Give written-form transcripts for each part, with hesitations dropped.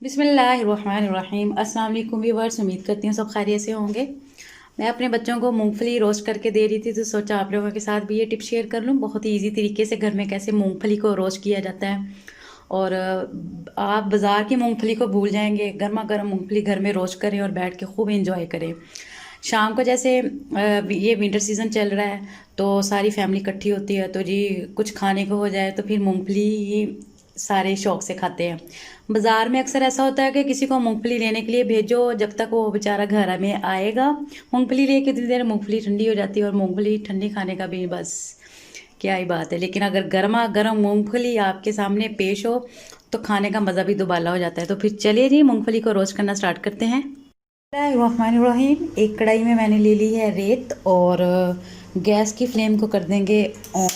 बिस्मिल्लाहिर्रहमानिर्रहीम। अस्सलाम वालेकुम व्यूअर्स, उम्मीद करती हूँ सब खैरियत से होंगे। मैं अपने बच्चों को मूंगफली रोस्ट करके दे रही थी तो सोचा आप लोगों के साथ भी ये टिप शेयर कर लूँ। बहुत ही इजी तरीके से घर में कैसे मूंगफली को रोस्ट किया जाता है। और आप बाज़ार की मूंगफली को भूल जाएंगे। गर्मा गर्म मूंगफली घर में रोस्ट करें और बैठ के खूब इंजॉय करें। शाम को जैसे ये विंटर सीज़न चल रहा है तो सारी फैमिली इकट्ठी होती है तो जी कुछ खाने को हो जाए तो फिर मूंगफली ही सारे शौक से खाते हैं। बाज़ार में अक्सर ऐसा होता है कि किसी को मूंगफली लेने के लिए भेजो, जब तक वो बेचारा घर में आएगा मूंगफली लेके कितनी देर मूंगफली ठंडी हो जाती है। और मूंगफली ठंडी खाने का भी बस क्या ही बात है। लेकिन अगर गर्मा गर्म मूंगफली आपके सामने पेश हो तो खाने का मज़ा भी दुबाला हो जाता है। तो फिर चलिए जी मूंगफली को रोस्ट करना स्टार्ट करते हैं। बिस्मिल्लाहिर्रहमानिर्रहीम। एक कढ़ाई में मैंने ले ली है रेत और गैस की फ्लेम को कर देंगे ऑन।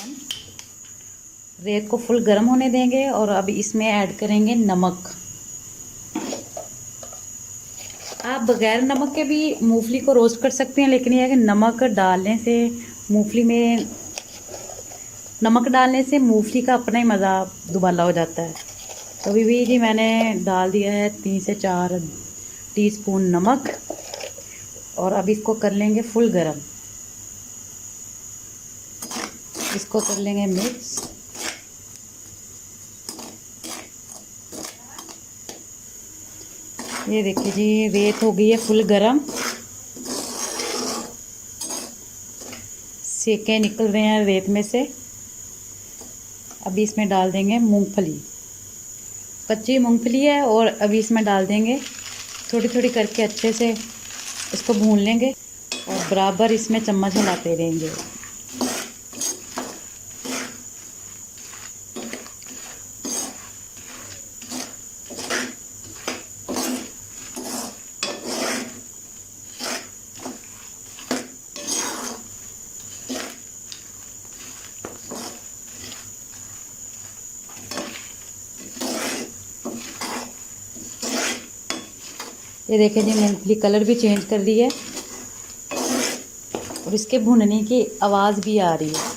रेत को फुल गर्म होने देंगे और अब इसमें ऐड करेंगे नमक। आप बगैर नमक के भी मूंगफली को रोस्ट कर सकते हैं, लेकिन यह है कि नमक डालने से मूंगफली में नमक डालने से मूंगफली का अपना ही मज़ा दुबाला हो जाता है। तो अभी भी जी मैंने डाल दिया है 3 से 4 टीस्पून नमक और अब इसको कर लेंगे फुल गरम। इसको कर लेंगे मिक्स। ये देखिए जी रेत हो गई है फुल गरम, सेके निकल रहे हैं रेत में से। अभी इसमें डाल देंगे मूंगफली। कच्ची मूंगफली है और अभी इसमें डाल देंगे। थोड़ी थोड़ी करके अच्छे से इसको भून लेंगे और बराबर इसमें चम्मच हिलाते रहेंगे। ये देखिए जी मूंगफली कलर भी चेंज कर दी है और इसके भुनने की आवाज़ भी आ रही है।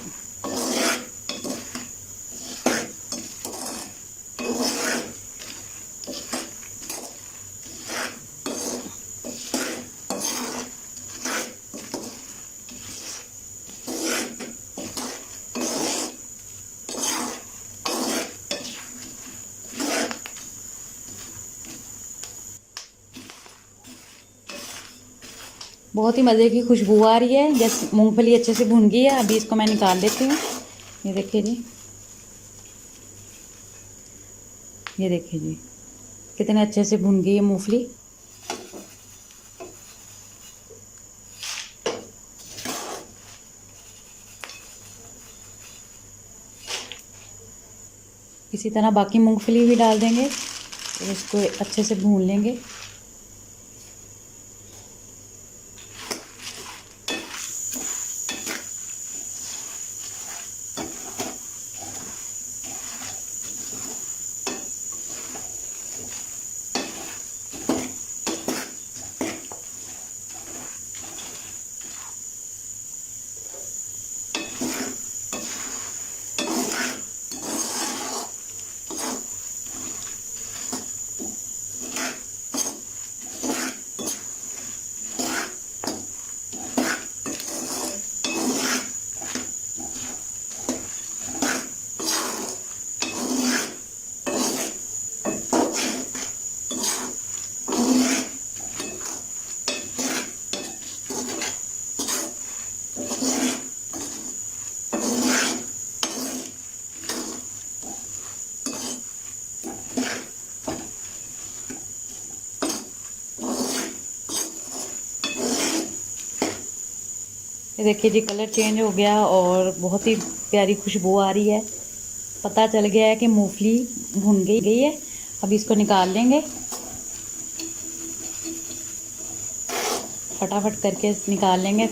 बहुत ही मज़े की खुशबू आ रही है। जैसे मूंगफली अच्छे से भुन गई है, अभी इसको मैं निकाल लेती हूँ। ये देखिए जी, ये देखिए जी कितने अच्छे से भुन गई है मूंगफली। इसी तरह बाकी मूंगफली भी डाल देंगे और इसको अच्छे से भून लेंगे। ये देखिए जी कलर चेंज हो गया और बहुत ही प्यारी खुशबू आ रही है। पता चल गया है कि मूंगफली भुन गई है। अब इसको निकाल लेंगे, फटाफट करके निकाल लेंगे।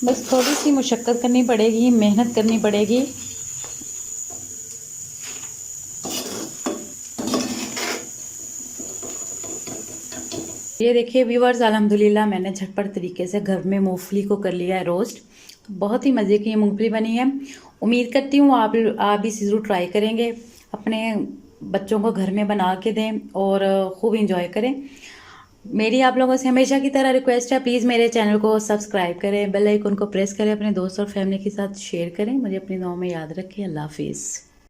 बस थोड़ी सी मुशक्क़त करनी पड़ेगी, मेहनत करनी पड़ेगी। ये देखिए व्यूअर्स, अल्हम्दुलिल्लाह मैंने झटपट तरीके से घर में मूंगफली को कर लिया है रोस्ट। तो बहुत ही मज़े की ये मूंगफली बनी है। उम्मीद करती हूँ आप भी ज़रूर ट्राई करेंगे, अपने बच्चों को घर में बना के दें और खूब इंजॉय करें। मेरी आप लोगों से हमेशा की तरह रिक्वेस्ट है, प्लीज़ मेरे चैनल को सब्सक्राइब करें, बेल आइकन को प्रेस करें, अपने दोस्त और फैमिली के साथ शेयर करें। मुझे अपनी दुआओं में याद रखें। अल्लाह हाफिज़।